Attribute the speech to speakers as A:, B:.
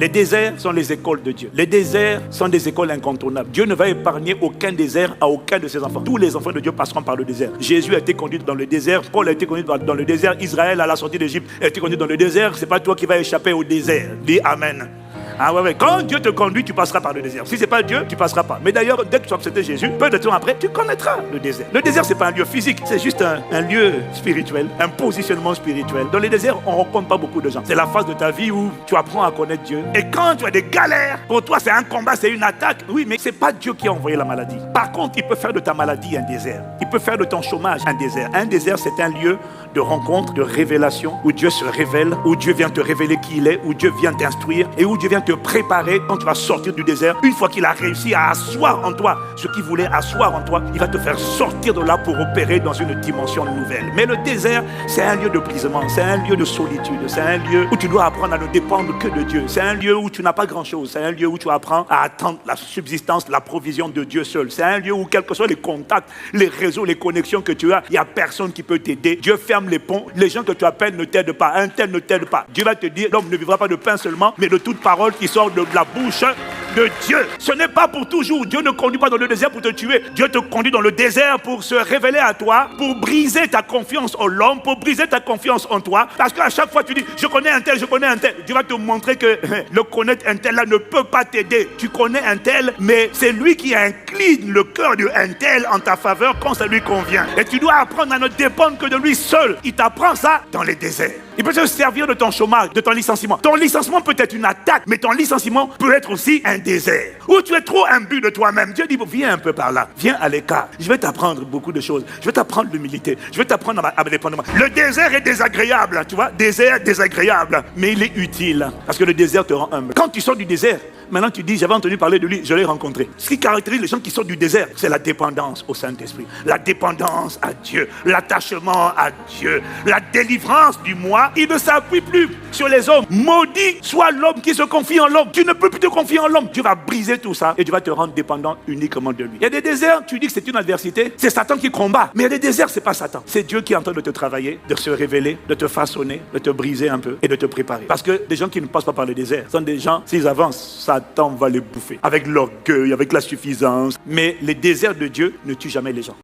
A: Les déserts sont les écoles de Dieu. Les déserts sont des écoles incontournables. Dieu ne va épargner aucun désert à aucun de ses enfants. Tous les enfants de Dieu passeront par le désert. Jésus a été conduit dans le désert. Paul a été conduit dans le désert. Israël, à la sortie d'Égypte, a été conduit dans le désert. Ce n'est pas toi qui vas échapper au désert. Dis Amen. Ah ouais. Quand Dieu te conduit, tu passeras par le désert. Si ce n'est pas Dieu, tu ne passeras pas. Mais d'ailleurs, dès que tu as accepté Jésus, peu de temps après, tu connaîtras le désert. Le désert, ce n'est pas un lieu physique, c'est juste un lieu spirituel, un positionnement spirituel. Dans les déserts, on ne rencontre pas beaucoup de gens. C'est la phase de ta vie où tu apprends à connaître Dieu. Et quand tu as des galères, pour toi, c'est un combat, c'est une attaque. Oui, mais ce n'est pas Dieu qui a envoyé la maladie. Par contre, il peut faire de ta maladie un désert. Il peut faire de ton chômage un désert. Un désert, c'est un lieu de rencontre, de révélation, où Dieu se révèle, où Dieu vient te révéler qui il est, où Dieu vient t'instruire et où Dieu vient te préparer quand tu vas sortir du désert. Une fois qu'il a réussi à asseoir en toi ce qu'il voulait asseoir en toi, il va te faire sortir de là pour opérer dans une dimension nouvelle. Mais le désert, c'est un lieu de brisement, c'est un lieu de solitude, c'est un lieu où tu dois apprendre à ne dépendre que de Dieu. C'est un lieu où tu n'as pas grand-chose, c'est un lieu où tu apprends à attendre la subsistance, la provision de Dieu seul. C'est un lieu où, quels que soient les contacts, les réseaux, les connexions que tu as, il n'y a personne qui peut t'aider. Dieu ferme les ponts, les gens que tu appelles ne t'aident pas, un tel ne t'aide pas. Dieu va te dire, l'homme ne vivra pas de pain seulement, mais de toute parole qui sort de la bouche de Dieu. Ce n'est pas pour toujours. Dieu ne conduit pas dans le désert pour te tuer. Dieu te conduit dans le désert pour se révéler à toi, pour briser ta confiance en l'homme, pour briser ta confiance en toi. Parce qu'à chaque fois tu dis, je connais un tel, je connais un tel. Dieu va te montrer que le connaître un tel là ne peut pas t'aider. Tu connais un tel, mais c'est lui qui incline le cœur de un tel en ta faveur quand ça lui convient. Et tu dois apprendre à ne dépendre que de lui seul. Il t'apprend ça dans les déserts. Il peut te servir de ton chômage, de ton licenciement. Ton licenciement peut être une attaque, mais ton licenciement peut être aussi un désert. Où tu es trop imbu de toi-même. Dieu dit, viens un peu par là, viens à l'écart. Je vais t'apprendre beaucoup de choses. Je vais t'apprendre l'humilité. Je vais t'apprendre à me dépendre de moi. Le désert est désagréable, tu vois. Désert désagréable, mais il est utile. Parce que le désert te rend humble. Quand tu sors du désert, maintenant tu dis, j'avais entendu parler de lui, je l'ai rencontré. Ce qui caractérise les gens qui sortent du désert, c'est la dépendance au Saint-Esprit. La dépendance à Dieu. L'attachement à Dieu. La délivrance du moi. Il ne s'appuie plus sur les hommes. Maudit soit l'homme qui se confie en l'homme. Tu ne peux plus te confier en l'homme. Dieu va briser tout ça et Dieu va te rendre dépendant uniquement de lui. Il y a des déserts, tu dis que c'est une adversité, c'est Satan qui combat. Mais il y a des déserts, c'est pas Satan. C'est Dieu qui est en train de te travailler, de se révéler, de te façonner, de te briser un peu et de te préparer. Parce que des gens qui ne passent pas par le désert sont des gens, s'ils avancent, Satan va les bouffer. Avec l'orgueil, avec la suffisance. Mais les déserts de Dieu ne tuent jamais les gens.